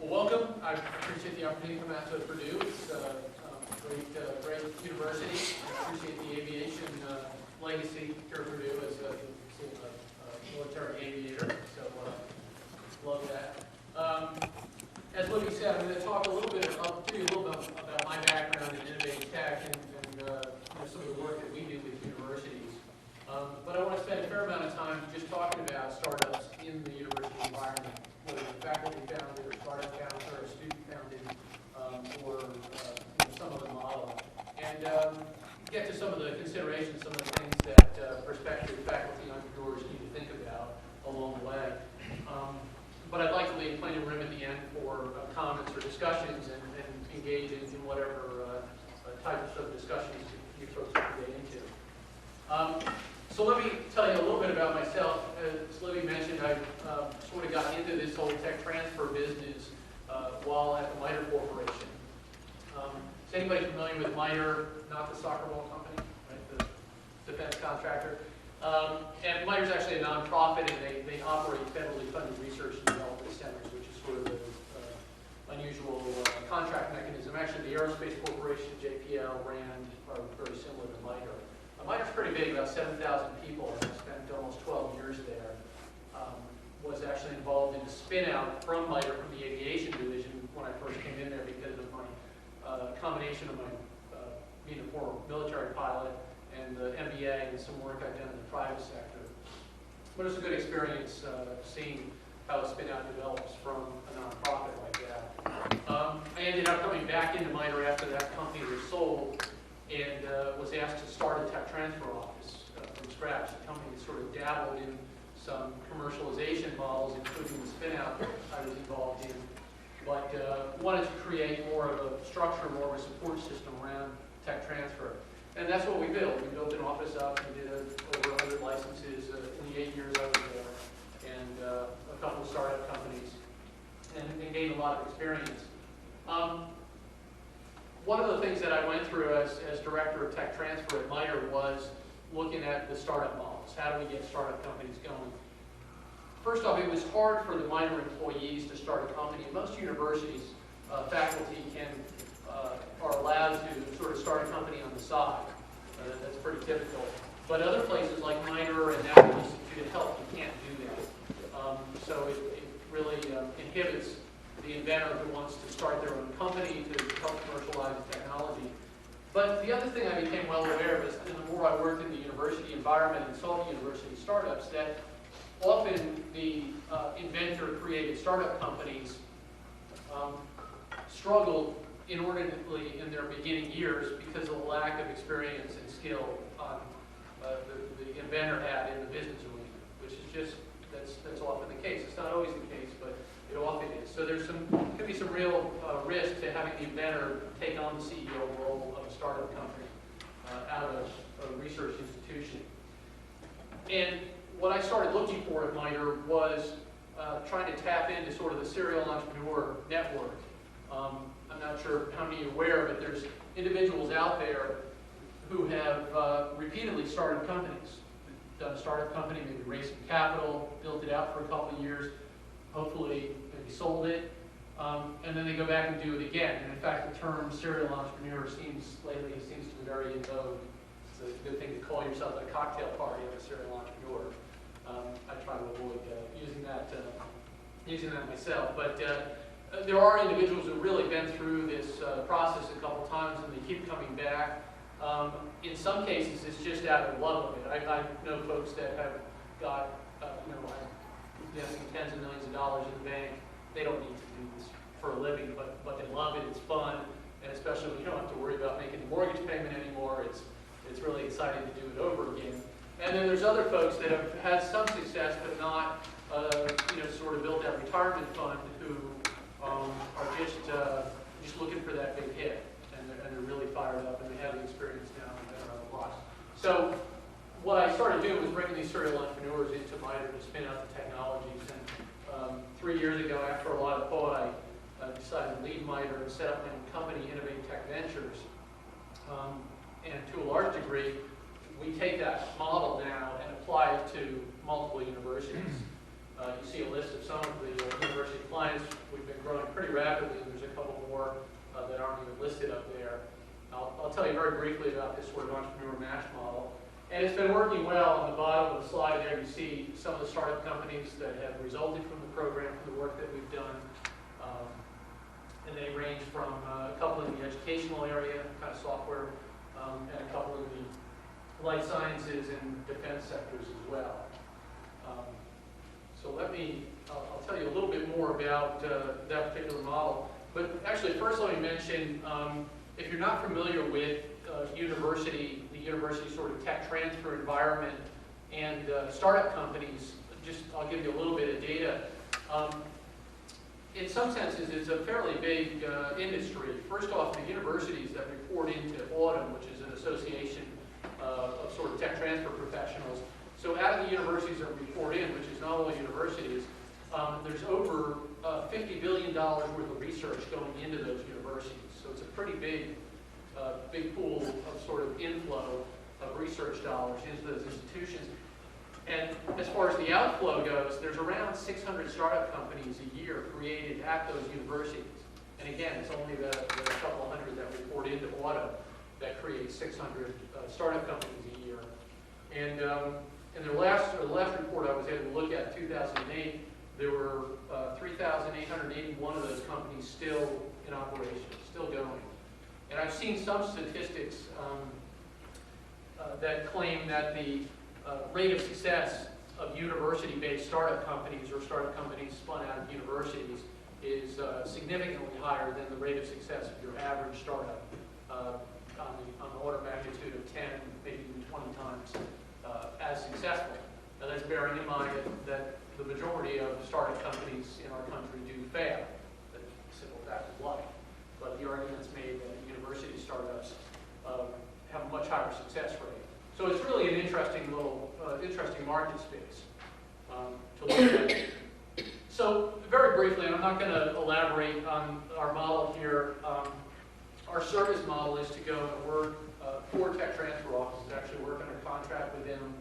Well, welcome. I appreciate the opportunity to come out to Purdue. It's a great university. I appreciate the aviation legacy here at Purdue as a military aviator. So love that. As Libby said, I'm going to talk a little bit about my background in innovative tech and some of the work that we do with universities. But I want to spend a fair amount of time just talking about startups in the university environment, whether it's faculty founded or startup founded or student founded or some other model. And get to some of the considerations, some of the things that prospective faculty entrepreneurs need to think about along the way. But I'd like to leave plenty of room at the end for comments or discussions and engage in whatever types of discussions you folks want to get into. So let me tell you a little bit about myself. As Libby mentioned, I sort of got into this whole tech transfer business while at the MITRE Corporation. Is anybody familiar with MITRE, not the soccer ball company, right? The defense contractor? And MITRE is actually a nonprofit, and they operate federally funded research and development centers, which is sort of an unusual contract mechanism. Actually, the Aerospace Corporation, JPL, RAND are very similar to MITRE. MITRE's pretty big, about 7,000 people, and I spent almost 12 years there. Was actually involved in a spin-out from MITRE from the aviation division when I first came in there because of my combination of my being a former military pilot and the MBA and some work I've done in the private sector. But it's a good experience seeing how a spin-out develops from a nonprofit like that. I ended up coming back into MITRE after that company was sold and was asked to start a tech transfer office from scratch. The company sort of dabbled in some commercialization models, including the spin-out I was involved in, but wanted to create more of a structure, more of a support system around tech transfer. And that's what we built. We built an office up. We did over 100 licenses in the 8 years I was there, and a couple of startup companies, and gained a lot of experience. One of the things that I went through as director of tech transfer at MITRE was looking at the startup models. How do we get startup companies going? First off, it was hard for the MITRE employees to start a company. Most universities, faculty are allowed to sort of start a company on the side. That's pretty typical. But other places like MITRE and National Institute of Health, you can't do that. So it really inhibits the inventor who wants to start their own company to help commercialize the technology. But the other thing I became well aware of is the more I worked in the university environment and saw the university startups, that often the inventor-created startup companies struggled inordinately in their beginning years because of the lack of experience and skill the inventor had in the business arena, which is just, that's often the case. It's not always the case, but it often is. So could be some real risk to having the inventor take on the CEO role of a startup company out of a research institution. And what I started looking for at MITRE was trying to tap into sort of the serial entrepreneur network. I'm not sure how many are aware, but there's individuals out there who have repeatedly started companies. Done a startup company, maybe raised some capital, built it out for a couple of years, hopefully maybe sold it, and then they go back and do it again. And in fact, the term serial entrepreneur lately seems to be very in vogue. It's a good thing to call yourself at a cocktail party of a serial entrepreneur. I try to avoid using that myself, but there are individuals who've really been through this process a couple times, and they keep coming back. In some cases, it's just out of love of it. I know folks that have got, investing tens of millions of dollars in the bank. They don't need to do this for a living, but they love it. It's fun, and especially when you don't have to worry about making the mortgage payment anymore. It's really exciting to do it over again. And then there's other folks that have had some success, but not, sort of built that retirement fund who are just looking for that big hit, and they're really fired up, and they have the experience now and they're on the block. So what I started doing was bringing these serial entrepreneurs into MITRE to spin out the technologies. And 3 years ago, after a lot of thought, I decided to leave MITRE and set up my own company, Innovate Tech Ventures. And to a large degree, we take that model now and apply it to multiple universities. You see a list of some of the university clients we've been growing pretty rapidly, and there's a couple more that aren't even listed up there. I'll tell you very briefly about this sort of entrepreneur match model. And it's been working well. On the bottom of the slide there, you see some of the startup companies that have resulted from the program, from the work that we've done. And they range from a couple in the educational area, kind of software, and a couple in the life sciences and defense sectors as well. So I'll tell you a little bit more about that particular model. But actually, first let me mention, if you're not familiar with the university sort of tech transfer environment and startup companies, I'll give you a little bit of data. In some senses, it's a fairly big industry. First off, the universities that report into Autumn, which is an association of sort of tech transfer professionals. So out of the universities that report in, which is not only universities, there's over $50 billion worth of research going into those universities. So it's a pretty big pool of sort of inflow of research dollars into those institutions. And as far as the outflow goes, there's around 600 startup companies a year created at those universities. And again, it's only the couple hundred that report into Autumn that create 600 startup companies a year. And in the last report I was able to look at, 2008, there were 3,881 of those companies still in operation, still going. And I've seen some statistics that claim that the rate of success of university-based startup companies or startup companies spun out of universities is significantly higher than the rate of success of your average startup on the order of magnitude of 10, maybe even 20 times as successful. Now that's bearing in mind that the majority of startup companies in our country do fail. That's a simple fact of life. But the argument's made that university startups have a much higher success rate. So it's really an interesting interesting market space to look at. So very briefly, and I'm not going to elaborate on our model here, our service model is to go and work for tech transfer offices, actually work under contract with them,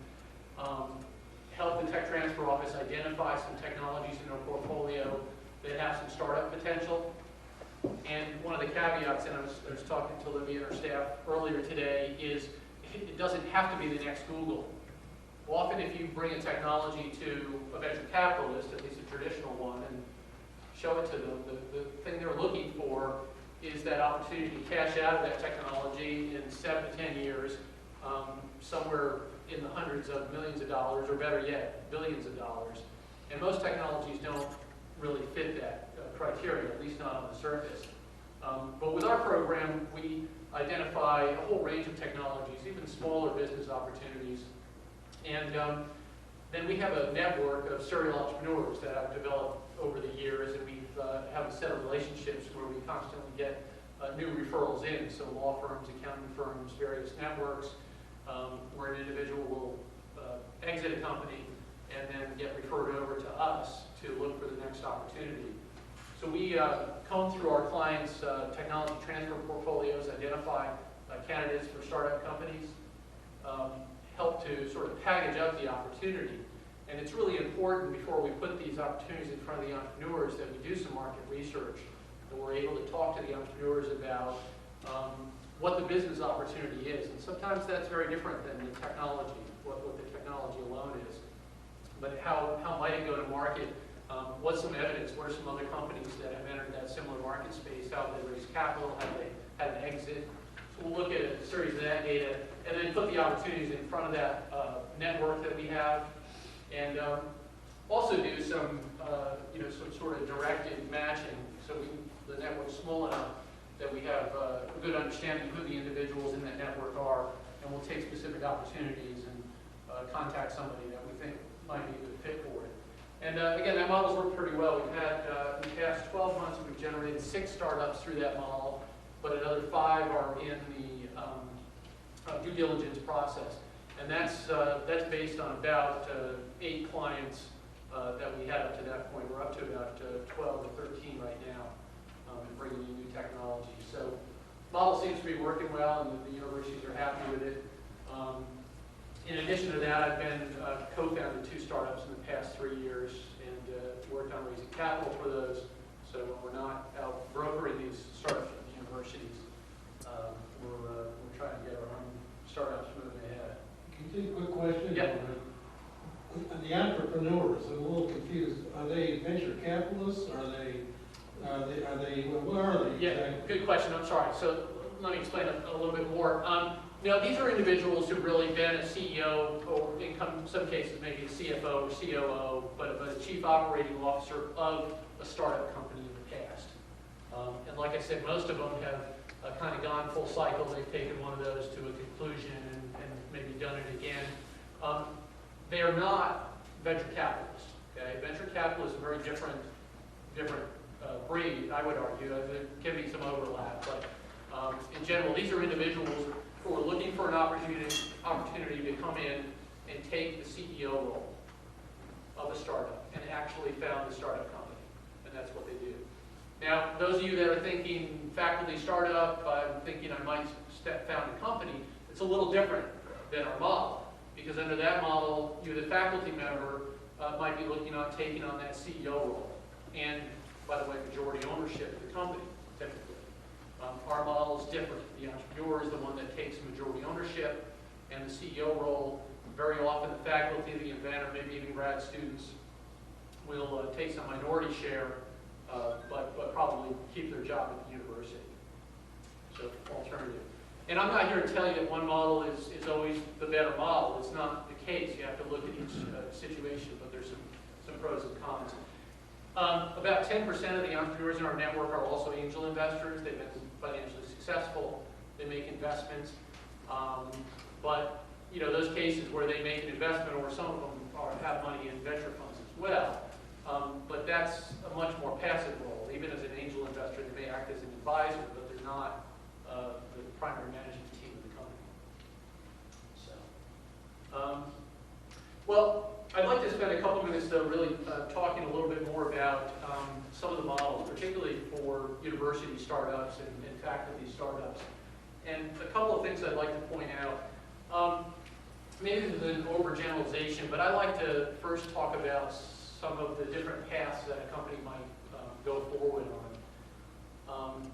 help the tech transfer office identify some technologies in their portfolio that have some startup potential. And one of the caveats, and I was talking to Olivia and her staff earlier today, is it doesn't have to be the next Google. Often if you bring a technology to a venture capitalist, at least a traditional one, and show it to them, the thing they're looking for is that opportunity to cash out of that technology in 7 to 10 years, somewhere in the hundreds of millions of dollars, or better yet, billions of dollars. And most technologies don't really fit that criteria, at least not on the surface. But with our program, we identify a whole range of technologies, even smaller business opportunities. And then we have a network of serial entrepreneurs that I've developed over the years, and we have a set of relationships where we constantly get new referrals in. So law firms, accounting firms, various networks, where an individual will exit a company and then get referred over to us to look for the next opportunity. So we comb through our clients' technology transfer portfolios, identify candidates for startup companies, help to sort of package up the opportunity. And it's really important before we put these opportunities in front of the entrepreneurs that we do some market research, and we're able to talk to the entrepreneurs about what the business opportunity is. And sometimes that's very different than the technology, what the technology alone is. But how might it go to market? What's some evidence? What are some other companies that have entered that similar market space? How have they raised capital? Have they had an exit? So we'll look at a series of that data and then put the opportunities in front of that network that we have, and also do some sort of directed matching. So the network's small enough that we have a good understanding of who the individuals in that network are, and we'll take specific opportunities and contact somebody that we think might be a good fit for it. And again, that model's worked pretty well. We've had, in the past 12 months, we've generated 6 startups through that model, but another 5 are in the due diligence process. And that's based on about 8 clients that we had up to that point. We're up to about 12 or 13 right now, and bringing in new technology. So the model seems to be working well, and the universities are happy with it. In addition to that, I've been co-founded 2 startups in the past 3 years, and worked on raising capital for those. So we're not Where are they? Yeah, good question. I'm sorry. So let me explain a little bit more. Now, these are individuals who've really been a CEO, or in some cases maybe a CFO or COO, but a chief operating officer of a startup company in the past. And like I said, most of them have kind of gone full cycle. They've taken one of those to a conclusion and maybe done it again. They are not venture capitalists. Okay? Venture capital is a very different breed, I would argue. There can be some overlap, but in general, these are individuals who are looking for an opportunity to come in and take the CEO role of a startup and actually found the startup company, and that's what they do. Now, those of you that are thinking faculty startup, I'm thinking I might found a company, it's a little different than our model, because under that model, you, the faculty member, might be looking on taking on that CEO role, and by the way, majority ownership of the company, typically. Our model is different. The entrepreneur is the one that takes majority ownership, and the CEO role, very often the faculty, the inventor, maybe even grad students, will take some minority share, but probably keep their job at the university. So, alternative. And I'm not here to tell you that one model is always the better model. It's not the case. You have to look at each situation, but there's some pros and cons. About 10% of the entrepreneurs in our network are also angel investors. They've been financially successful. They make investments. But you know, those cases where they make an investment, or some of them have money in venture funds as well. But that's a much more passive role. Even as an angel investor, they may act as an advisor, but they're not the primary management team of the company. So, well, I'd like to spend a couple minutes, though, really talking a little bit more about some of the models, particularly for university startups and faculty startups. And a couple of things I'd like to point out. Maybe this is an overgeneralization, but I like to first talk about some of the different paths that a company might go forward on.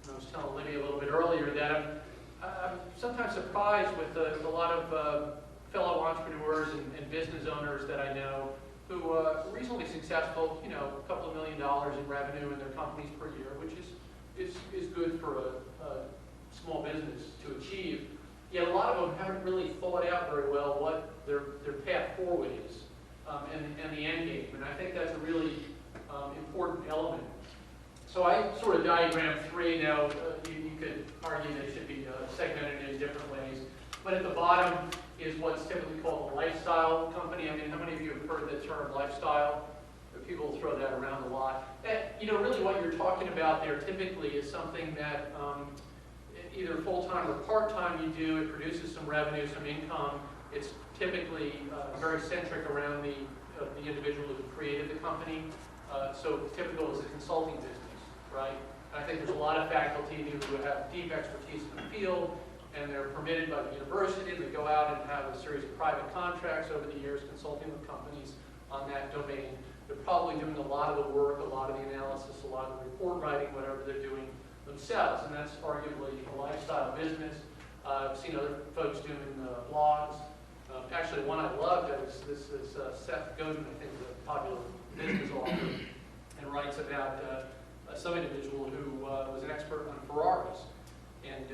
I was telling Libby a little bit earlier that I'm sometimes surprised with a lot of fellow entrepreneurs and business owners that I know who are reasonably successful, you know, a couple of $1 million in revenue in their companies per year, which is good for a small business to achieve. Yet a lot of them haven't really thought out very well what their path forward is and the end game. And I think that's a really important element. So I sort of diagrammed three. Now, you could argue they should be segmented in different ways. But at the bottom is what's typically called a lifestyle company. I mean, how many of you have heard the term lifestyle? People throw that around a lot. And, you know, really what you're talking about there typically is something that either full-time or part-time you do. It produces some revenue, some income. It's typically very centric around the individual who created the company. So typical is a consulting business, right? I think there's a lot of faculty who have deep expertise in the field, and they're permitted by the university. They go out and have a series of private contracts over the years consulting with companies on that domain. They're probably doing a lot of the work, a lot of the analysis, a lot of the report writing, whatever they're doing themselves, and that's arguably a lifestyle business. I've seen other folks doing blogs. Actually, one I loved is Seth Godin, I think, is a popular business author, and writes about some individual who was an expert on Ferraris, and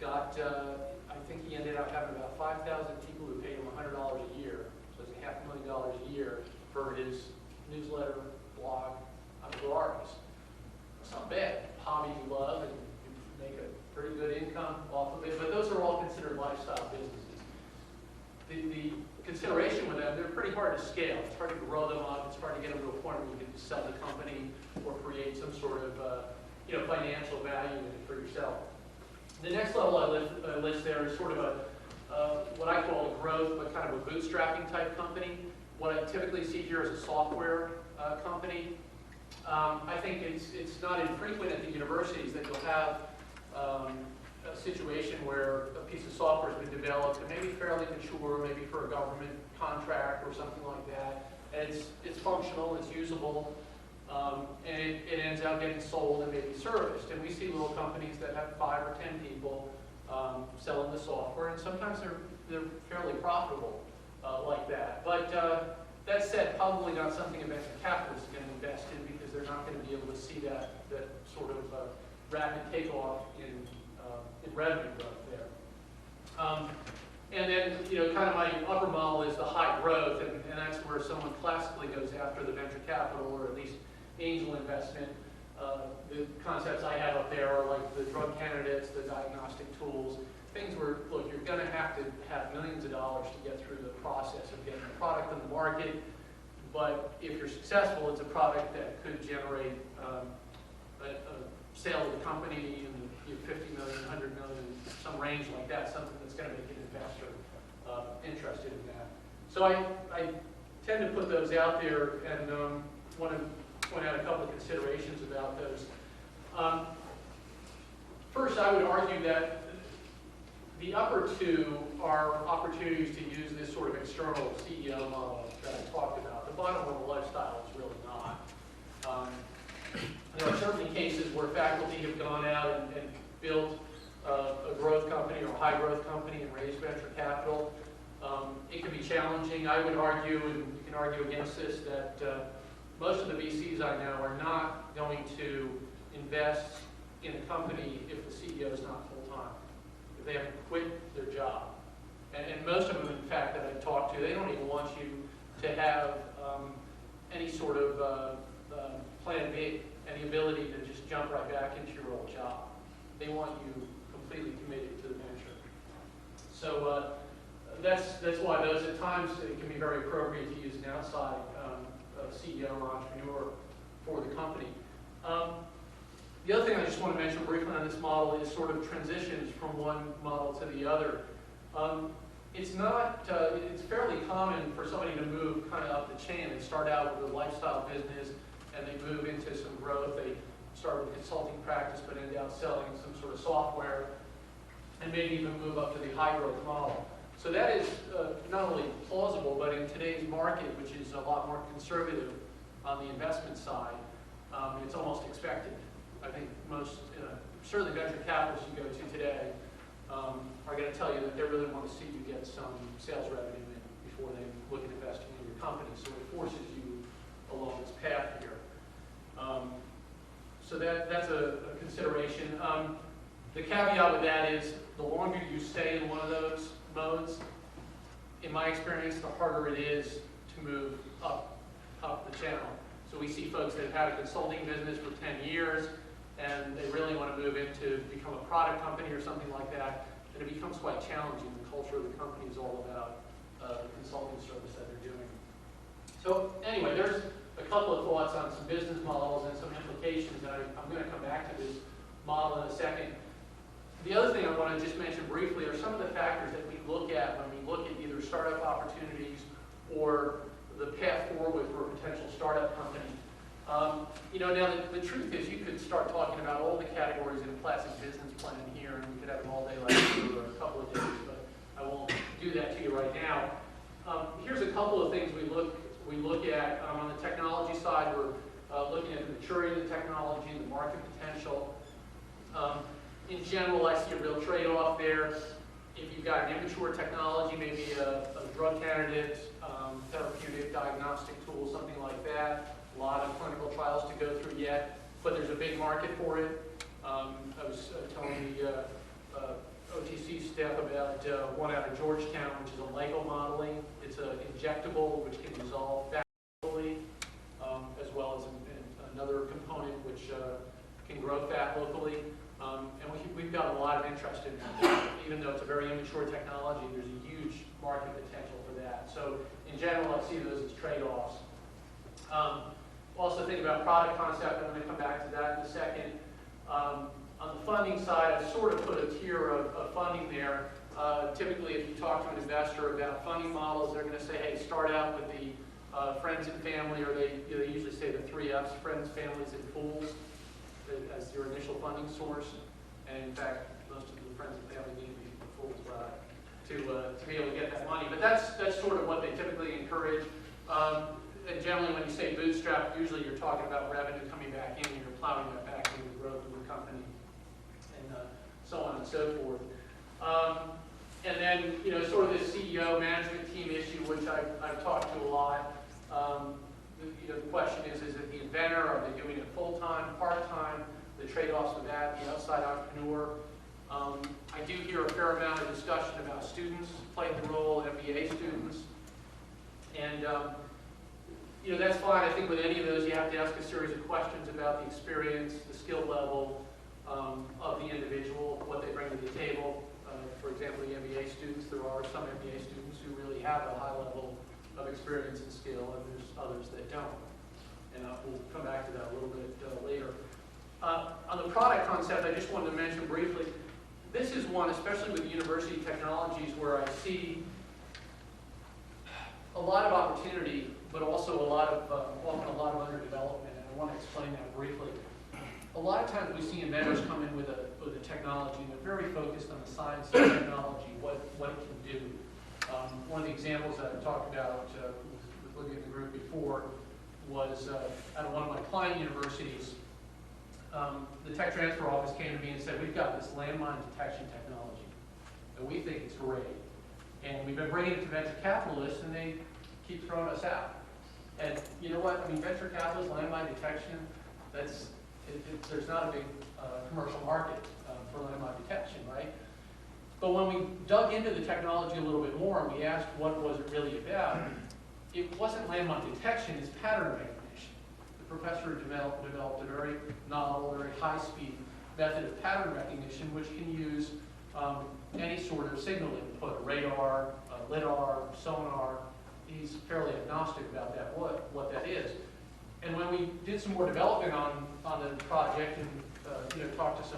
I think he ended up having about 5,000 people who paid him $100 a year, so it's $500,000 a year for his newsletter, blog on Ferraris. It's not bad. Hobby you love, and you make a pretty good income off of it, but those are all considered lifestyle businesses. The consideration with them, they're pretty hard to scale. It's hard to grow them up. It's hard to get them to a point where you can sell the company or create some sort of financial value in it for yourself. The next level I list there is sort of what I call a growth, but kind of a bootstrapping type company. What I typically see here is a software company. I think it's not infrequent at the universities that you'll have a situation where a piece of software has been developed and maybe fairly mature, maybe for a government contract or something like that. And it's functional, it's usable, and it ends up getting sold and maybe serviced. And we see little companies that have 5 or 10 people selling the software, and sometimes they're fairly profitable like that. But that said, probably not something a venture capitalist is going to invest in, because because they're not going to be able to see that sort of rapid takeoff in revenue growth there. And then, kind of my upper model is the high growth, and that's where someone classically goes after the venture capital or at least angel investment. The concepts I have up there are like the drug candidates, the diagnostic tools, things where, look, you're going to have millions of dollars to get through the process of getting the product on the market, but if you're successful, it's a product that could generate a sale of the company in the 50 million, 100 million, some range like that, something that's going to make an investor interested in that. So I tend to put those out there and want to point out a couple of considerations about those. First, I would argue that the upper two are opportunities to use this sort of external CEO model that I talked about. The bottom one, the lifestyle, is really not. There are certainly cases where faculty have gone out and built a growth company or a high growth company and raised venture capital. It can be challenging. I would argue, and you can argue against this, that most of the VCs I know are not going to invest in a company if the CEO is not full-time, if they have to quit their job. And most of them, in fact, that I've talked to, they don't even want you to have any sort of plan B, any ability to just jump right back into your old job. They want you completely committed to the venture. So that's why those at times it can be very appropriate to use an outside CEO or entrepreneur for the company. The other thing I just want to mention briefly on this model is sort of transitions from one model to the other. It's not, it's fairly common for somebody to move kind of up the chain. They start out with a lifestyle business and they move into some growth. They start with a consulting practice but end up selling some sort of software and maybe even move up to the high growth model. So that is not only plausible, but in today's market, which is a lot more conservative on the investment side, it's almost expected. I think most, certainly venture capitalists you go to today are going to tell you that they really want to see you get some sales revenue in before they look at investing in your company. So it forces you along this path here. So that's a consideration. The caveat with that is the longer you stay in one of those modes, in my experience, the harder it is to move up the channel. So we see folks that have had a consulting business for 10 years and they really want to move into become a product company or something like that, and it becomes quite challenging. The culture of the company is all about the consulting service that they're doing. So anyway, there's a couple of thoughts on some business models and some implications, and I'm going to come back to this model in a second. The other thing I want to just mention briefly are some of the factors that we look at when we look at either startup opportunities or the path forward for a potential startup company. Now the truth is you could start talking about all the categories in a classic business plan here, and we could have them all day like this or a couple of days, but I won't do that to you right now. Here's a couple of things we look at on the technology side. We're looking at the maturity of the technology, the market potential. In general, I see a real trade-off there. If you've got an immature technology, maybe a drug candidate, therapeutic diagnostic tool, something like that, a lot of clinical trials to go through yet, but there's a big market for it. I was telling the OTC staff about one out of Georgetown, which is a Lego modeling. It's an injectable which can dissolve fat locally, as well as another component which can grow fat locally. And we've got a lot of interest in that. Even though it's a very immature technology, there's a huge market potential for that. So in general, I see those as trade-offs. Also think about product concept. I'm going to come back to that in a second. On the funding side, I've sort of put a tier of funding there. Typically, if you talk to an investor about funding models, they're going to say, hey, start out with the friends and family, or they usually say the 3 Fs, friends, families, and fools, as your initial funding source. And in fact, most of the friends and family need to be fools to be able to get that money. But that's sort of what they typically encourage. And generally, when you say bootstrap, usually you're talking about revenue coming back in, you're plowing that back into the growth of the company, and so on and so forth. And then, sort of this CEO management team issue, which I've talked to a lot. the question is it the inventor? Are they doing it full-time, part-time? The trade-offs with that, the outside entrepreneur. I do hear a fair amount of discussion about students playing the role, MBA students. And that's fine. I think with any of those, you have to ask a series of questions about the experience, the skill level of the individual, what they bring to the table. For example, the MBA students, there are some MBA students who really have a high level of experience and skill, and there's others that don't. And we'll come back to that a little bit later. On the product concept, I just wanted to mention briefly, this is one, especially with university technologies, where I see a lot of opportunity, but also often a lot of underdevelopment, and I want to explain that briefly. A lot of times we see inventors come in with a technology, and they're very focused on the science of technology, what it can do. One of the examples that I talked about with looking at the group before was at one of my client universities. The tech transfer office came to me and said, we've got this landmine detection technology, and we think it's great. And we've been bringing it to venture capitalists, and they keep throwing us out. And you know what? I mean, venture capitalists, landmine detection, there's not a big commercial market for landmine detection, right? But when we dug into the technology a little bit more and we asked what was it really about, it wasn't landmine detection, it's pattern recognition. The professor developed a very novel, very high-speed method of pattern recognition which can use any sort of signal input, radar, lidar, sonar. He's fairly agnostic about that, what that is. And when we did some more development on the project and talked to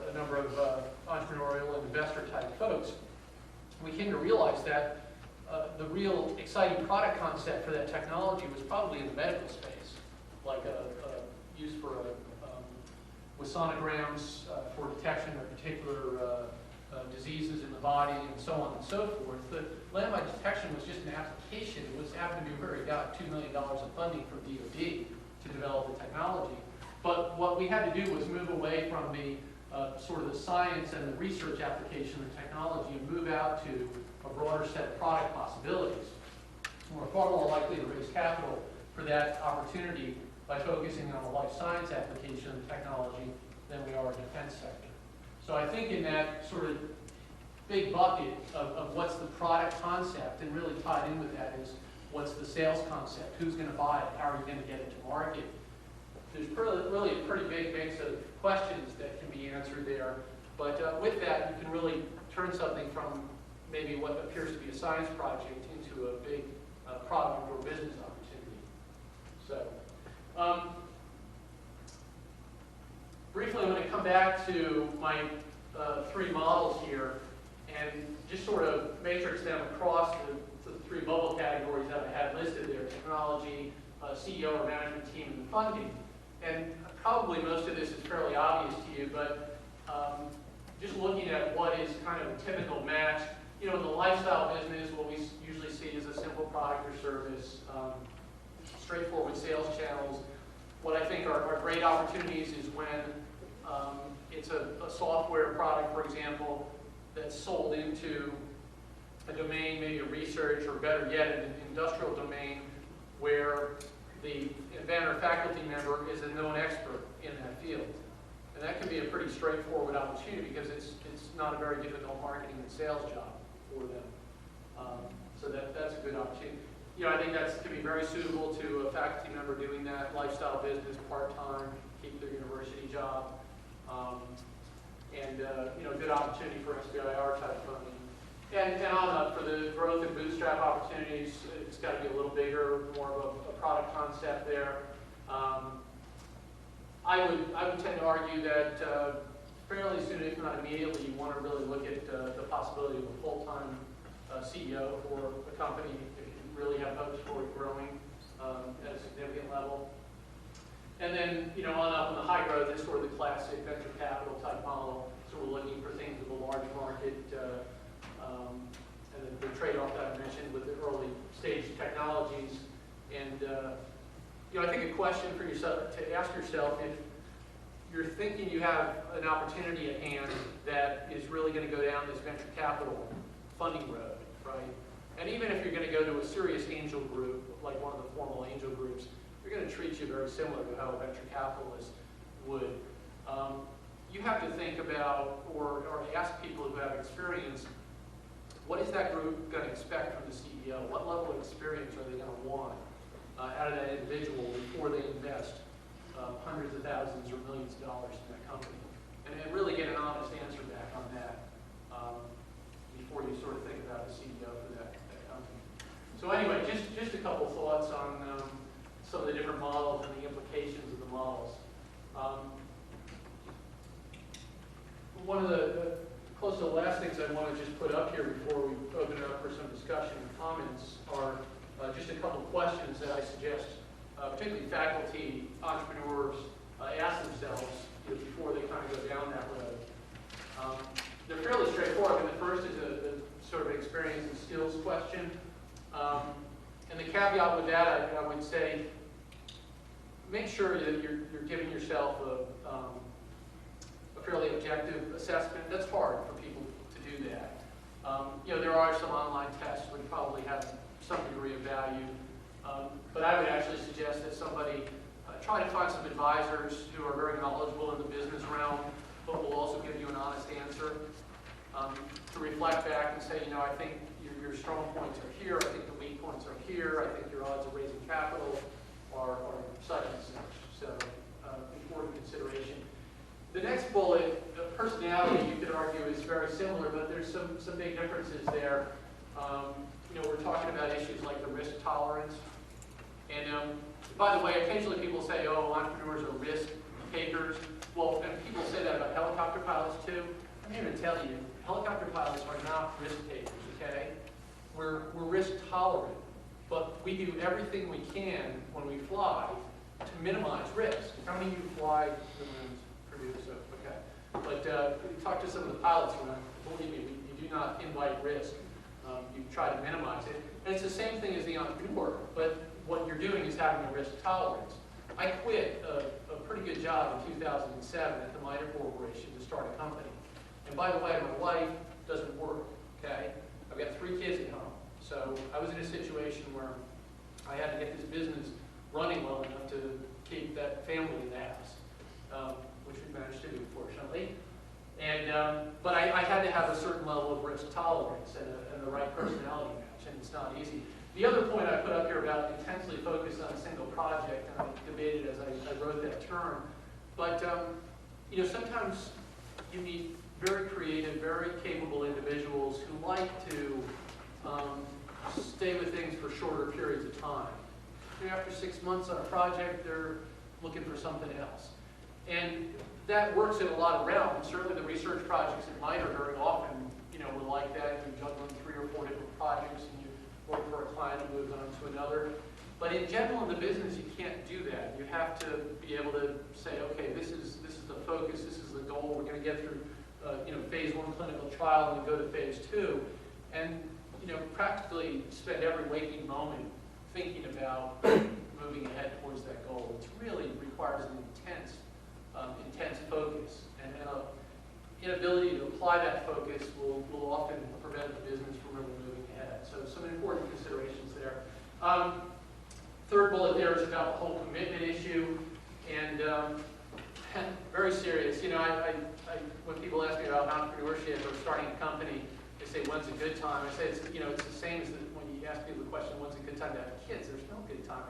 a number of entrepreneurial and investor type folks, we came to realize that the real exciting product concept for that technology was probably in the medical space, like used for with sonograms for detection of particular diseases in the body and so on and so forth. The landmine detection was just an application. It happened to be where he got $2 million of funding from DoD to develop the technology. But what we had to do was move away from the sort of the science and the research application of technology and move out to a broader set of product possibilities. We're far more likely to raise capital for that opportunity by focusing on a life science application of technology than we are a defense sector. So I think in that sort of big bucket of what's the product concept, and really tied in with that is what's the sales concept, who's going to buy it, how are you going to get it to market. There's really a pretty big mix of questions that can be answered there. But with that, you can really turn something from maybe what appears to be a science project into a big product or business opportunity. So, briefly, I'm going to come back to my three models here and just sort of matrix them across the three bubble categories that I had listed there: technology, CEO or management team, and funding. And probably most of this is fairly obvious to you, but just looking at what is kind of a typical match, in the lifestyle business, what we usually see is a simple product or service, straightforward sales channels. What I think are great opportunities is when it's a software product, for example, that's sold into a domain, maybe a research, or better yet, an industrial domain, where the inventor faculty member is a known expert in that field. And that can be a pretty straightforward opportunity because it's not a very difficult marketing and sales job for them. So that's a good opportunity. I think that can be very suitable to a faculty member doing that, lifestyle business, part-time, keep their university job. Good opportunity for SBIR type funding. And for the growth and bootstrap opportunities, it's got to be a little bigger, more of a product concept there. I would tend to argue that fairly soon, if not immediately, you want to really look at the possibility of a full-time CEO for a company if you really have hopes for it growing at a significant level. And then, on up in the high growth is sort of the classic venture capital type model. So we're looking for things with a large market, and the trade-off that I mentioned with the early stage technologies. And I think a question for yourself to ask yourself, if you're thinking you have an opportunity at hand that is really going to go down this venture capital funding road, right? And even if you're going to go to a serious angel group, like one of the formal angel groups, they're going to treat you very similar to how a venture capitalist would. You have to think about, or ask people who have experience, what is that group going to expect from the CEO? What level of experience are they going to want out of that individual before they invest hundreds of thousands or millions of dollars in that company? And really get an honest answer back on that before you sort of think about the CEO for that company. So anyway, just a couple thoughts on some of the different models and the implications of the models. One of the close to the last things I want to just put up here before we open it up for some discussion and comments are just a couple questions that I suggest, particularly faculty, entrepreneurs, ask themselves before they kind of go down that road. They're fairly straightforward. And the first is a sort of experience and skills question. And the caveat with that, I would say, make sure that you're giving yourself a fairly objective assessment. That's hard for people to do that. There are some online tests which probably have some degree of value, but I would actually suggest that somebody try to find some advisors who are very knowledgeable in the business realm, but will also give you an honest answer. To reflect back and say, I think your strong points are here, I think the weak points are here, I think your odds of raising capital are such and such. So, important consideration. The next bullet, personality, you could argue is very similar, but there's some big differences there. We're talking about issues like the risk tolerance. And by the way, occasionally people say, oh, entrepreneurs are risk takers. Well, and people say that about helicopter pilots too. I'm here to tell you, helicopter pilots are not risk takers, okay? We're risk tolerant, but we do everything we can when we fly to minimize risk. How many of you fly Purdue? So, okay. But talk to some of the pilots around. Believe me, you do not invite risk. You try to minimize it. And it's the same thing as the entrepreneur, but what you're doing is having a risk tolerance. I quit a pretty good job in 2007 at the Miter Corporation to start a company. And by the way, my wife doesn't work, okay? I've got 3 kids at home. So I was in a situation where I had to get this business running well enough to keep that family in the house, which we managed to do, fortunately. And, but I had to have a certain level of risk tolerance and the right personality match, and it's not easy. The other point I put up here about intensely focused on a single project, and I debated as I wrote that term, but sometimes you meet very creative, very capable individuals who like to stay with things for shorter periods of time. After 6 months on a project, they're looking for something else. And that works in a lot of realms. Certainly the research projects at Miter very often, were like that. You're juggling 3 or 4 different projects, and you work for a client and move on to another. But in general, in the business, you can't do that. You have to be able to say, okay, this is the focus, this is the goal. We're going to get through, phase 1 clinical trial and then go to phase 2, and practically spend every waking moment thinking about moving ahead towards that goal. It really requires an intense focus, and inability to apply that focus will often prevent the business from really moving ahead. So some important considerations there. Third bullet there is about the whole commitment issue, and very serious. When people ask me about entrepreneurship or starting a company, they say, when's a good time? I say, it's the same as when you ask people the question, when's a good time to have kids? There's no good time.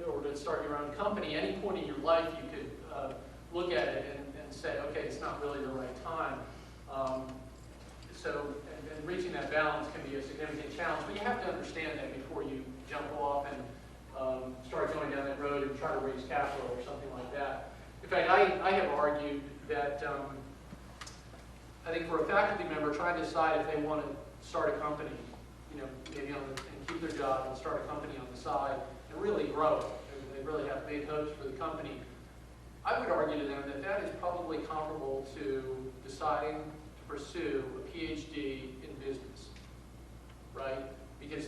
Or to start your own company. Any point in your life you could look at it and say, okay, it's not really the right time. And reaching that balance can be a significant challenge, but you have to understand that before you jump off and start going down that road and try to raise capital or something like that. In fact, I have argued that I think for a faculty member trying to decide if they want to start a company, maybe and keep their job and start a company on the side and really grow, they really have big hopes for the company, I would argue to them that that is probably comparable to deciding to pursue a PhD in business, right? Because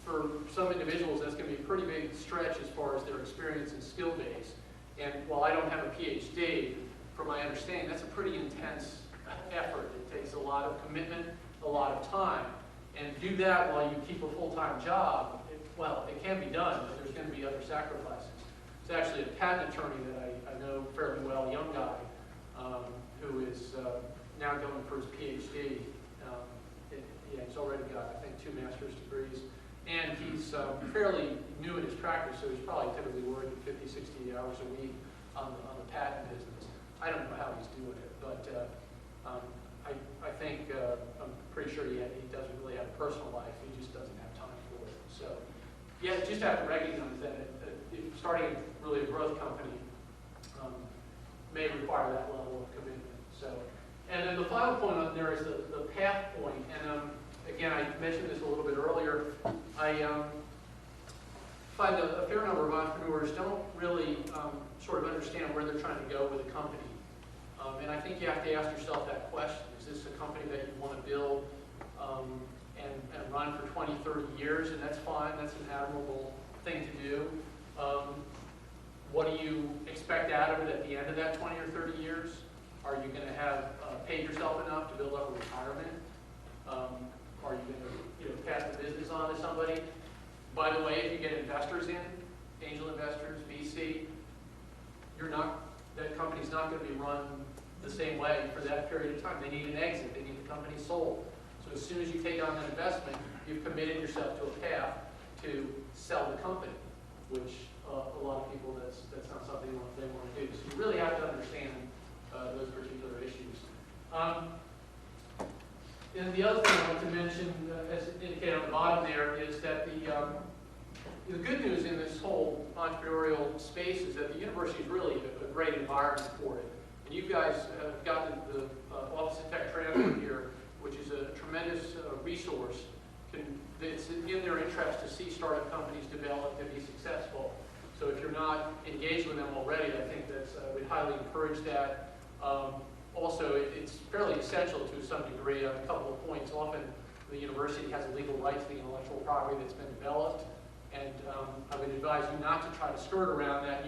for some individuals, that's going to be a pretty big stretch as far as their experience and skill base. And while I don't have a PhD, from my understanding, that's a pretty intense effort. It takes a lot of commitment, a lot of time. and do that while you keep a full-time job, well, it can be done, but there's going to be other sacrifices. It's actually a patent attorney that I know fairly well, a young guy, who is now going for his PhD. He's already got, I think, 2 master's degrees. And he's fairly new in his practice, so he's probably typically working 50, 60 hours a week on the patent business. I don't know how he's doing it, but I think, I'm pretty sure he doesn't really have a personal life. He just doesn't have time for it. So, yeah, just have to recognize that starting really a growth company may require that level of commitment. So, and then the final point on there is the path point. And again, I mentioned this a little bit earlier. I find a fair number of entrepreneurs don't really sort of understand where they're trying to go with a company. And I think you have to ask yourself that question. Is this a company that you want to build and run for 20, 30 years? And that's fine. That's an admirable thing to do. What do you expect out of it at the end of that 20 or 30 years? Are you going to have paid yourself enough to build up a retirement? Are you going to pass the business on to somebody? By the way, if you get investors in, angel investors, VC, that company's not going to be run the same way for that period of time. They need an exit. They need the company sold. So as soon as you take on that investment, you've committed yourself to a path to sell the company, which a lot of people, that's not something they want to do. So you really have to understand those particular issues. And the other thing I want to mention, as indicated on the bottom there, is that the good news in this whole entrepreneurial space is that the university is really a great environment for it. And you guys have got the Office of Tech Transfer here, which is a tremendous resource. It's in their interest to see startup companies develop and be successful. So if you're not engaged with them already, I think we'd highly encourage that. Also, it's fairly essential to some degree on a couple of points. Often the university has a legal right to the intellectual property that's been developed, and I would advise you not to try to skirt around that.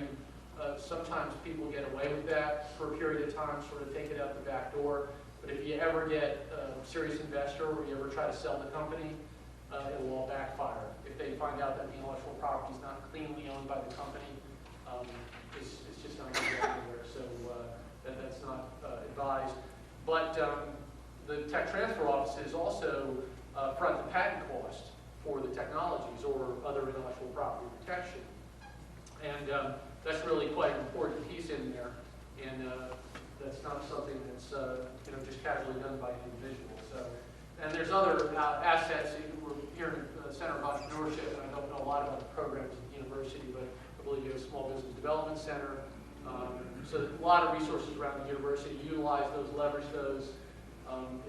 Sometimes people get away with that for a period of time, sort of take it out the back door. But if you ever get a serious investor or you ever try to sell the company, it will all backfire. If they find out that the intellectual property is not cleanly owned by the company, it's just not going to go anywhere. So that's not advised. But the tech transfer offices also front the patent cost for the technologies or other intellectual property protection. And that's really quite an important piece in there. And that's not something that's just casually done by an individual. So, and there's other assets. We're here in the Center of Entrepreneurship, and I don't know a lot about the programs at the university, but I believe you have a Small Business Development Center. So a lot of resources around the university. Utilize those, leverage those.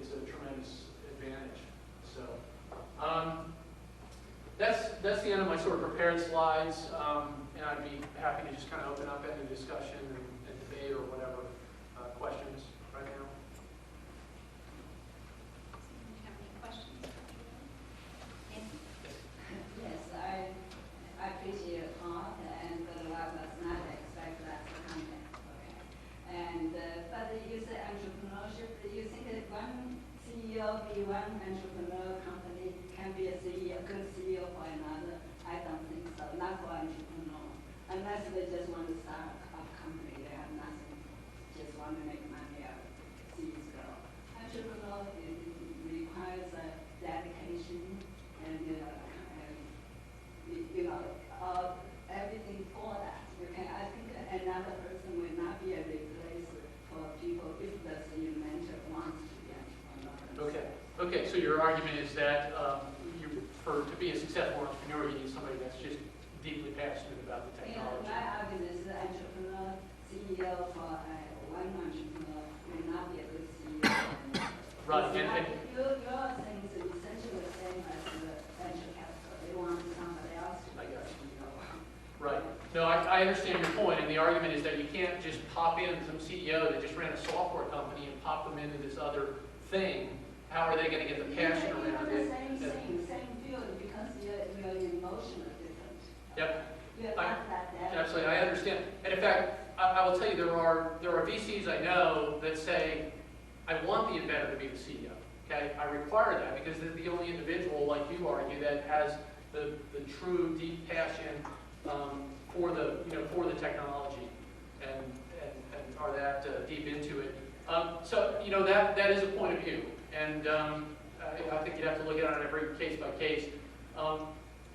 It's a tremendous advantage. So that's the end of my sort of prepared slides, and I'd be happy to just kind of open up any discussion and debate or whatever questions right now. Do you have any questions? Yes, I appreciate your talk, and but I was not expect that to come in. Okay. And but you say entrepreneurship. Do you think that one CEO be one entrepreneur company can be a CEO, good CEO for another? I don't think so. Not for entrepreneur, unless they just want to start a company. They have nothing, just want to make money out of seeds grow. Entrepreneur requires dedication and everything for that. I think another person will not be a replace for people if the CEO mentor wants to be entrepreneur. Okay. So your argument is that to be a successful entrepreneur, you need somebody that's just deeply passionate about the technology. My argument is the entrepreneur CEO for one entrepreneur will not be a good CEO. Right. Your thing is essentially the same as the venture capital. They want somebody else to be a CEO. Right. No, I understand your point, and the argument is that you can't just pop in some CEO that just ran a software company and pop them into this other thing. How are they going to get the passion around it? Same field, because you're emotional different. Yep. You're not that Absolutely, I understand. And in fact, I will tell you, there are VCs I know that say, I want the inventor to be the CEO. Okay, I require that because they're the only individual, like you argue, that has the true deep passion for the technology and are that deep into it. So that is a point of view, and I think you'd have to look at it on every case by case.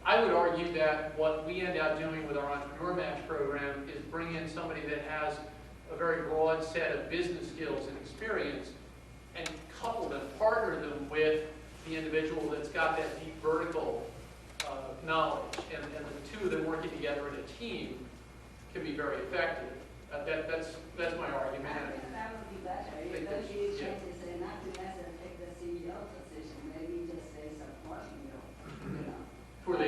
I would argue that what we end up doing with our Entrepreneur Match program is bring in somebody that has a very broad set of business skills and experience, and couple them, partner them with the individual that's got that deep vertical knowledge, and the two of them working together in a team can be very effective. That's my argument. I think that would be better. If those you changes say not to necessarily take the CEO position, maybe just say supporting you. For the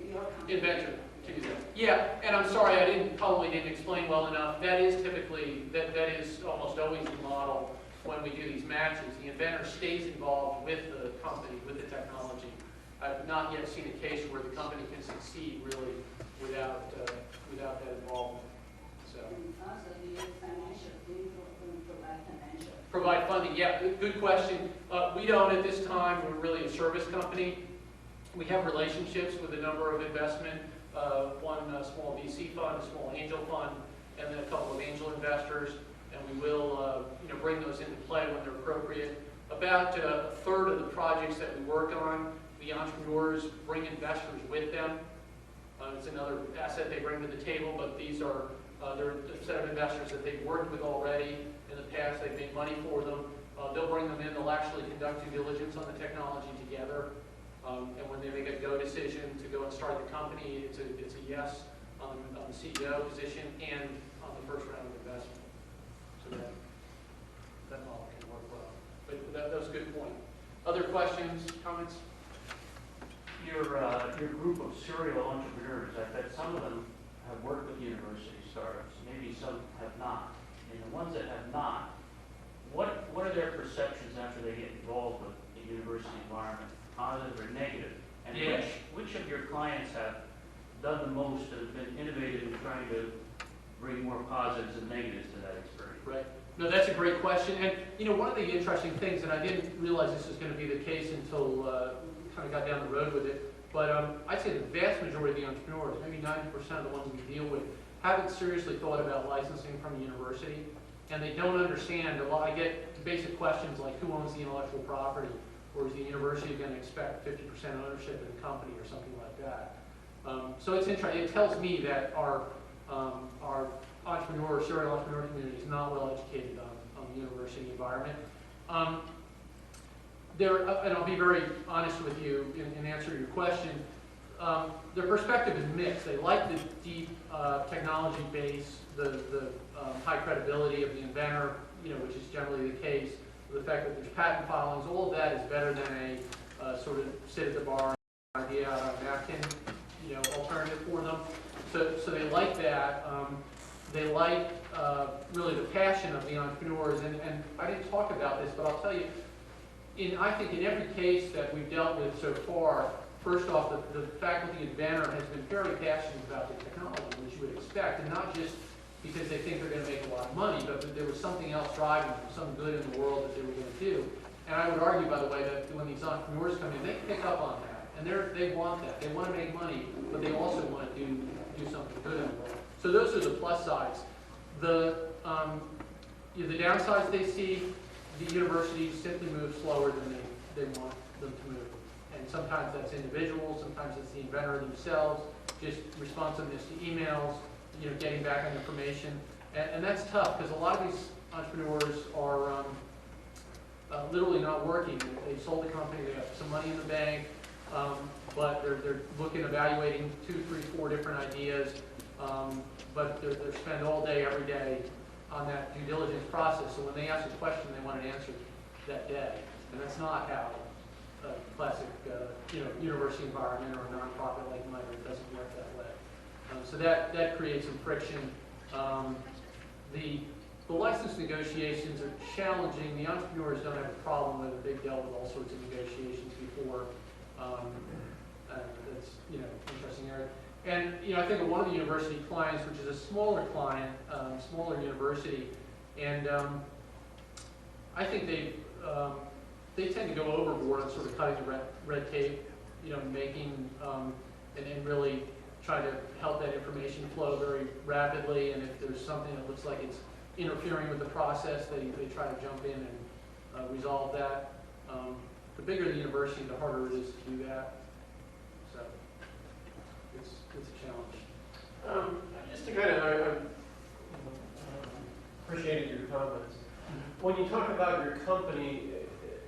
your company. inventor to do that. Yeah, and I'm sorry I probably didn't explain well enough. That is typically, that is almost always the model when we do these matches. The inventor stays involved with the company, with the technology. I've not yet seen a case where the company can succeed really without that involvement. So. And also, do you financial? Do you provide financial? Provide funding, yeah, good question. We don't at this time. We're really a service company. We have relationships with a number of investment, one small VC fund, a small angel fund, and then a couple of angel investors, and we will bring those into play when they're appropriate. About a third of the projects that we work on, the entrepreneurs bring investors with them. It's another asset they bring to the table, but these are they're a set of investors that they've worked with already in the past. They've made money for them. They'll bring them in. They'll actually conduct due diligence on the technology together. And when they make a go decision to go and start the company, it's a yes on the CEO position and on the first round of investment. So that model can work well. But that was a good point. Other questions, comments? Your group of serial entrepreneurs, I bet some of them have worked with university startups, maybe some have not. And the ones that have not, what are their perceptions after they get involved with the university environment, positive or negative? And Yeah. which of your clients have done the most, have been innovative in trying to bring more positives and negatives to that experience? Right. No, that's a great question. And one of the interesting things, and I didn't realize this was going to be the case until we kind of got down the road with it, but I'd say the vast majority of the entrepreneurs, maybe 90% of the ones we deal with, haven't seriously thought about licensing from the university, and they don't understand. I get basic questions like, who owns the intellectual property? Or is the university going to expect 50% ownership in the company or something like that? So it's interesting. It tells me that our serial entrepreneur community is not well educated on the university environment. And I'll be very honest with you in answer to your question. Their perspective is mixed. They like the deep technology base, the high credibility of the inventor, which is generally the case. The fact that there's patent filings, all of that is better than a sort of sit at the bar idea out on a napkin, alternative for them. So they like that. They like really the passion of the entrepreneurs. And I didn't talk about this, but I'll tell you, I think in every case that we've dealt with so far, first off, the faculty inventor has been very passionate about the technology, which you would expect, and not just because they think they're going to make a lot of money, but that there was something else driving them, some good in the world that they were going to do. And I would argue, by the way, that when these entrepreneurs come in, they pick up on that, and they want that. They want to make money, but they also want to do something good in the world. So those are the plus sides. The downsides they see, the universities simply move slower than they want them to move. And sometimes that's individuals, sometimes it's the inventor themselves, just responsiveness to emails, getting back on information. And that's tough because a lot of these entrepreneurs are literally not working. They sold the company, they have some money in the bank, but they're evaluating 2, 3, 4 different ideas, but they're spend all day, every day on that due diligence process. So when they ask a question, they want an answer that day. And that's not how a classic university environment or a nonprofit like mine, it doesn't work that way. So that creates some friction. The license negotiations are challenging. The entrepreneurs don't have a problem with it. They've dealt with all sorts of negotiations before. That's interesting area. And I think of one of the university clients, which is a smaller client, smaller university, and I think they tend to go overboard on sort of cutting the red tape, you know, making, and really try to help that information flow very rapidly, and if there's something that looks like it's interfering with the process, they try to jump in and resolve that. The bigger the university, the harder it is to do that. So it's a challenge. Just to kind of, I appreciated your comments. When you talk about your company,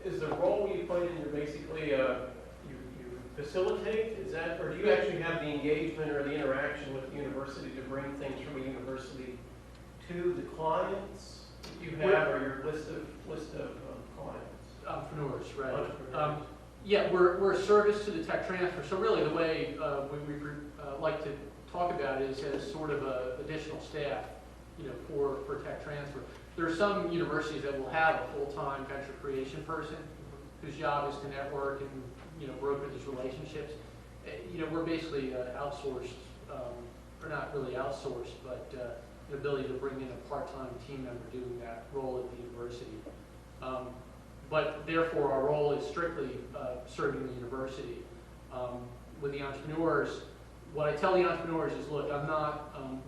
is the role you play in, you're basically, you facilitate, is that, or do you actually have the engagement or the interaction with the university to bring things from a university to the clients that you have, or your list of clients? Entrepreneurs, right? Entrepreneurs. Yeah, we're a service to the tech transfer. So really, the way we like to talk about it is as sort of a additional staff, you know, for tech transfer. There are some universities that will have a full-time venture creation person whose job is to network and, you know, broker these relationships. You know, we're basically outsourced, or not really outsourced, but the ability to bring in a part-time team member doing that role at the university. But therefore, our role is strictly serving the university. With the entrepreneurs, what I tell the entrepreneurs is, look,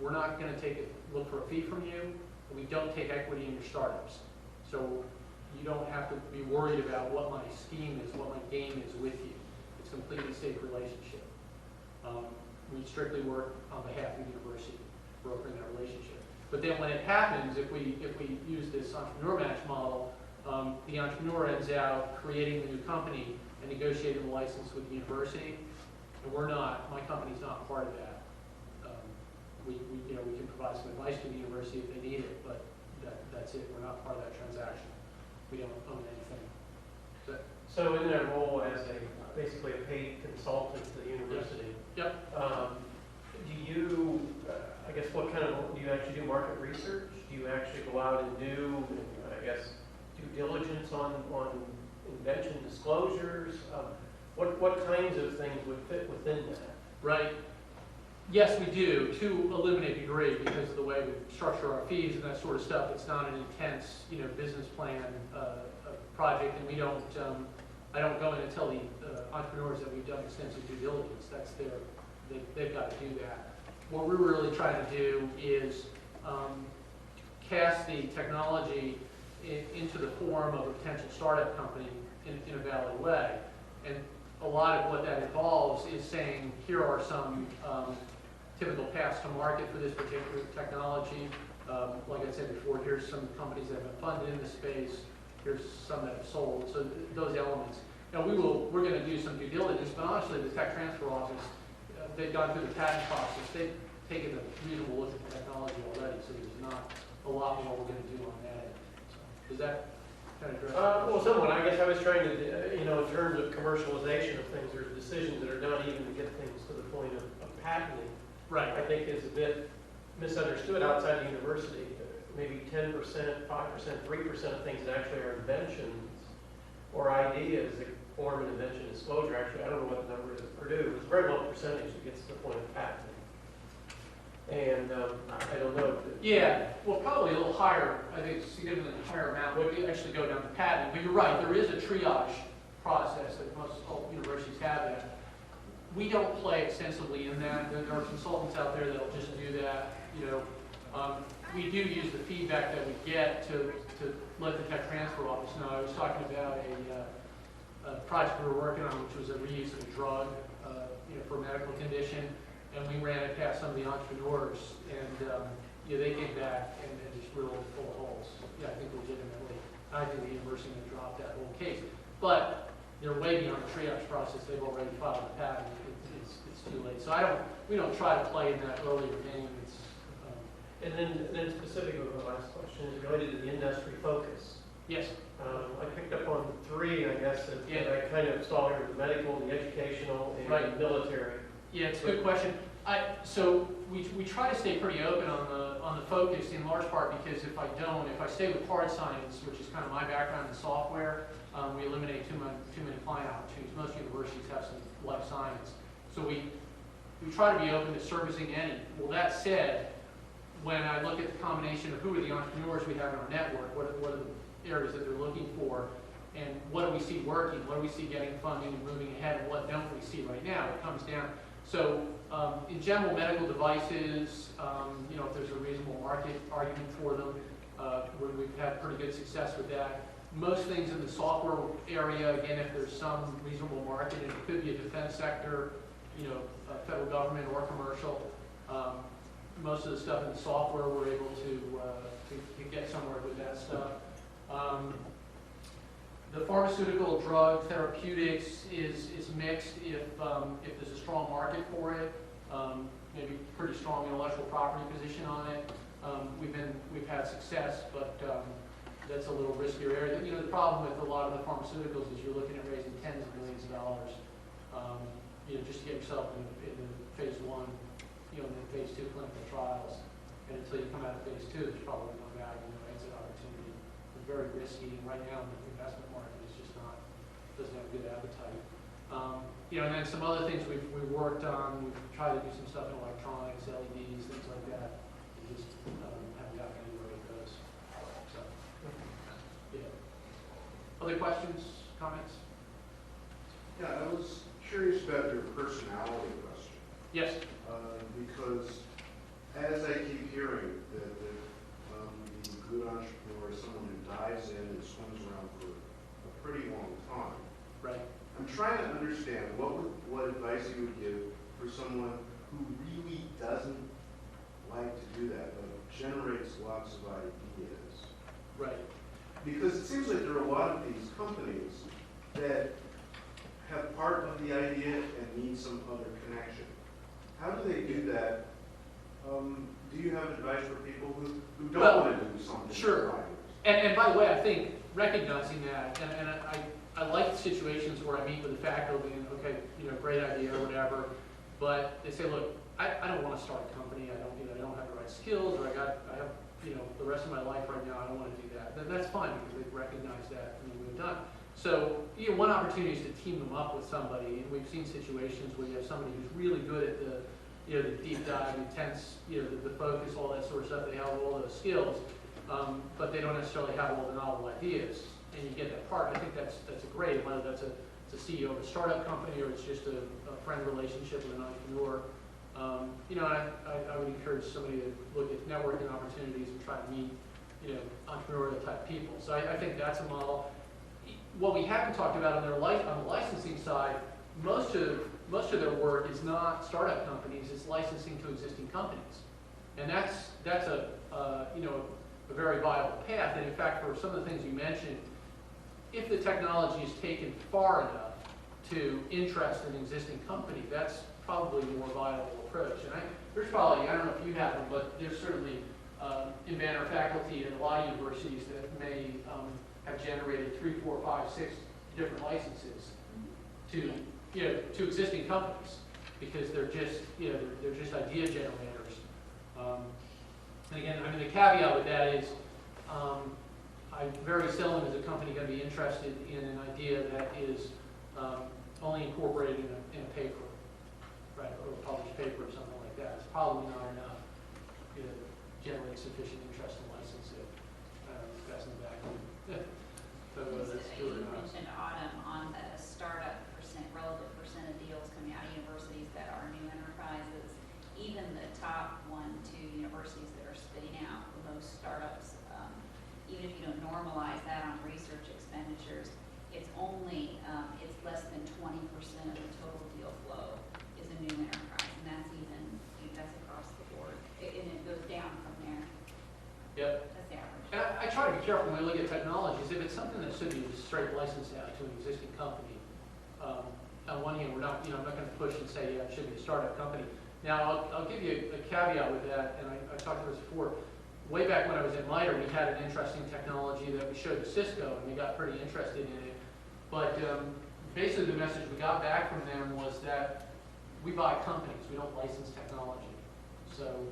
we're not going to look for a fee from you. We don't take equity in your startups. So you don't have to be worried about what my scheme is, what my game is with you. It's a completely safe relationship. We strictly work on behalf of the university, brokering that relationship. But then when it happens, if we use this entrepreneur match model, the entrepreneur ends out creating the new company and negotiating the license with the university, and my company's not part of that. We can provide some advice to the university if they need it, but that's it. We're not part of that transaction. We don't own anything. So in that role as basically a paid consultant to the university, Yep. do you, I guess, what kind of, do you actually do market research? Do you actually go out and do, I guess, due diligence on invention disclosures? What kinds of things would fit within that? Right. Yes, we do, to a limited degree, because of the way we structure our fees and that sort of stuff. It's not an intense, you know, business plan project, and we don't. I don't go in and tell the entrepreneurs that we've done extensive due diligence. That's they've got to do that. What we're really trying to do is cast the technology into the form of a potential startup company in a valid way, and a lot of what that involves is saying, here are some typical paths to market for this particular technology. Like I said before, here's some companies that have been funded in the space. Here's some that have sold. So those elements. Now we're going to do some due diligence, but honestly, the tech transfer office, they've gone through the patent process. They've taken a reasonable look at the technology already, so there's not a lot more we're going to do on that. So, does that kind of address? Well, somewhat. I guess I was trying to, in terms of commercialization of things, there's decisions that are done even to get things to the point of patenting. Right. I think is a bit misunderstood outside the university. Maybe 10%, 5%, 3% of things that actually are inventions or ideas that form an invention disclosure. Actually, I don't know what the number is at Purdue. It's a very low percentage that gets to the point of patenting. And I don't know. Yeah, well, probably a little higher. I think a significantly higher amount would actually go down to patent. But you're right, there is a triage process that most all universities have that. We don't play extensively in that. There are consultants out there that'll just do that. We do use the feedback that we get to let the tech transfer office know. I was talking about a project we were working on, which was a reuse of a drug, for a medical condition, and we ran it past some of the entrepreneurs, and they came back and just real full of holes. Yeah, I think legitimately. I think the university would drop that whole case, but they're way beyond the triage process. They've already filed a patent. It's too late. So we don't try to play in that earlier game. And then specifically, the last question is related to the industry focus. Yes. I picked up on three, I guess, that I kind of saw here: the medical, the educational, and the military. Yeah, it's a good question. So we try to stay pretty open on the focus, in large part because if I stay with hard science, which is kind of my background in software, we eliminate too many client opportunities. Most universities have some life science, so we try to be open to servicing any. Well, that said, when I look at the combination of who are the entrepreneurs we have in our network, what are the areas that they're looking for, and what do we see working, what do we see getting funding and moving ahead, and what don't we see right now? It comes down. So in general, medical devices, you know, if there's a reasonable market argument for them, we've had pretty good success with that. Most things in the software area, again, if there's some reasonable market, and it could be a defense sector, you know, federal government or commercial. Most of the stuff in the software, we're able to get somewhere with that stuff. The pharmaceutical drug therapeutics is mixed if there's a strong market for it, maybe pretty strong intellectual property position on it. We've had success, but that's a little riskier area. You know, the problem with a lot of the pharmaceuticals is you're looking at raising tens of millions of dollars, you know, just to get yourself in phase 1, you know, and then phase 2 clinical trials. And until you come out of phase 2, there's probably no value, no exit opportunity. It's very risky, and right now the investment market is just doesn't have a good appetite. You know, and then some other things we've worked on. We've tried to do some stuff in electronics, LEDs, things like that. We just haven't gotten anywhere with those. So, yeah. Other questions, comments? Yeah, I was curious about your personality question. Yes. Because as I keep hearing that the good entrepreneur is someone who dives in and swims around for a pretty long time. Right. I'm trying to understand what advice you would give for someone who really doesn't like to do that, but generates lots of ideas. Right. Because it seems like there are a lot of these companies that have part of the idea and need some other connection. How do they do that? Do you have advice for people who don't want to do something? Sure. And by the way, I think recognizing that, and I like situations where I meet with the faculty and, okay, you know, great idea or whatever, but they say, look, I don't want to start a company. I don't have the right skills, or I have, you know, the rest of my life right now, I don't want to do that. Then that's fine, because they've recognized that and we've done. So, you know, one opportunity is to team them up with somebody, and we've seen situations where you have somebody who's really good at the, you know, the deep dive, intense, you know, the focus, all that sort of stuff. They have all those skills, but they don't necessarily have all the novel ideas. And you get that part. I think that's a great, whether that's a CEO of a startup company or it's just a friend relationship with an entrepreneur. You know, I would encourage somebody to look at networking opportunities and try to meet, you know, entrepreneurial type people. So I think that's a model. What we haven't talked about on the licensing side, most of their work is not startup companies, it's licensing to existing companies. And that's a you know, a very viable path. And in fact, for some of the things you mentioned, if the technology is taken far enough to interest an existing company, that's probably a more viable approach. And there's probably, I don't know if you have them, but there's certainly in Banner faculty at a lot of universities that may have generated 3, 4, 5, 6 different licenses to, you know, to existing companies, because they're just, you know, they're just idea generators. And again, I mean, the caveat with that is, I very seldom is a company going to be interested in an idea that is only incorporated in a paper, right, or a published paper or something like that. It's probably not enough to generate sufficient interest in license it. That's in the back. So that's true or You not. mentioned, Autumn, on the startup relative percent of deals coming out of universities that are new enterprises. Even the top 1, 2 universities that are spitting out the most startups, even if you don't normalize that on research expenditures, it's only, it's less than 20% of the total deal flow is a new enterprise, and that's across the board, and it goes down from there. Yep. That's the average. And I try to be careful when I look at technologies. If it's something that should be straight licensed out to an existing company, on one hand, we're not, you know, I'm not going to push and say, yeah, it should be a startup company. Now, I'll give you a caveat with that, and I talked about this before. Way back when I was at MITRE, we had an interesting technology that we showed to Cisco, and they got pretty interested in it. But basically, the message we got back from them was that we buy companies, we don't license technology. So,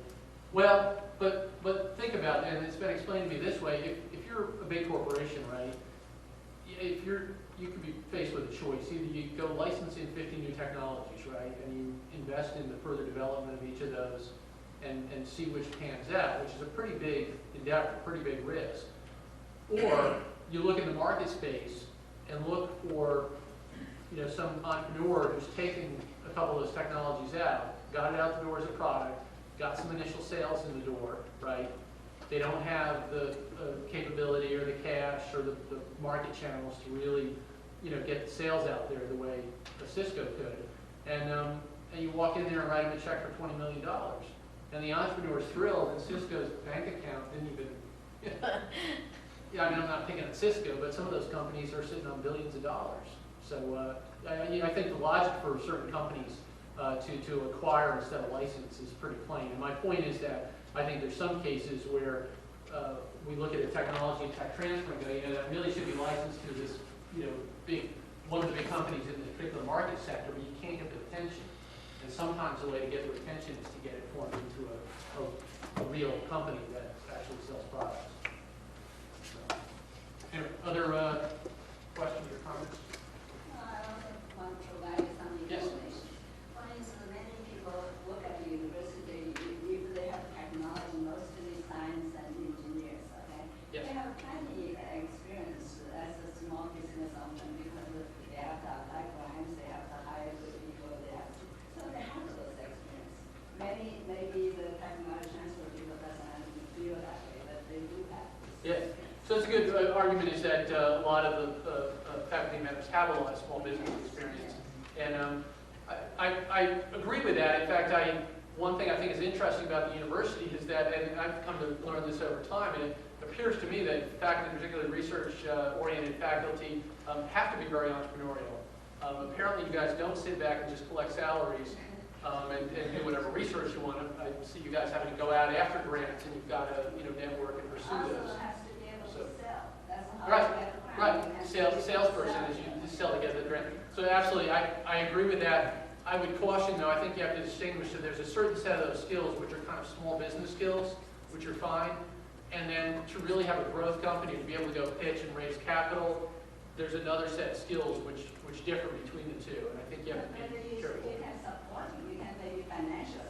well, but think about it, and it's been explained to me this way: if you're a big corporation, right? If you could be faced with a choice. Either you go license in 50 new technologies, right, and you invest in the further development of each of those and see which pans out, which is a pretty big endeavor, pretty big risk. Or you look at the market space and look for, some entrepreneur who's taken a couple of those technologies out, got it out the door as a product, got some initial sales in the door, right? They don't have the capability or the cash or the market channels to really, get the sales out there the way a Cisco could. And you walk in there and write them a check for $20 million. And the entrepreneur's thrilled, and Cisco's bank account didn't even, yeah, I mean, I'm not picking on Cisco, but some of those companies are sitting on billions of dollars. So I think the logic for certain companies to acquire instead of license is pretty plain. And my point is that I think there's some cases where we look at a technology and tech transfer and go, that really should be licensed to this, one of the big companies in this particular market sector, but you can't get the retention. And sometimes the way to get the retention is to get it formed into a real company that actually sells products. So, other questions or comments? I also want to provide some Yes. information. For instance, many people look at the university, if they have technology, mostly science and engineers, okay? Yes. They have plenty experience as a small business owner because they have to apply grants, they have to hire good people, they have to, so they have those experience. Maybe the technology transfer people doesn't feel that way, but they do have this Yeah. experience. So it's a good argument is that a lot of the faculty members have a lot of small business experience. And I agree with that. In fact, one thing I think is interesting about the university is that, and I've come to learn this over time, and it appears to me that faculty, particularly research-oriented faculty, have to be very entrepreneurial. Apparently, you guys don't sit back and just collect salaries and do whatever research you want. I see you guys having to go out after grants, and you've got to network and pursue those. Also has to be able So- to sell. That's how Right, you get the grant. You have to be Salesperson able to is you sell. just sell to get the grant. So absolutely, I agree with that. I would caution though, I think you have to distinguish that there's a certain set of those skills which are kind of small business skills, which are fine. And then to really have a growth company, to be able to go pitch and raise capital, there's another set of skills which differ between the two. And I think you have to But be maybe careful. you can support, you can maybe financial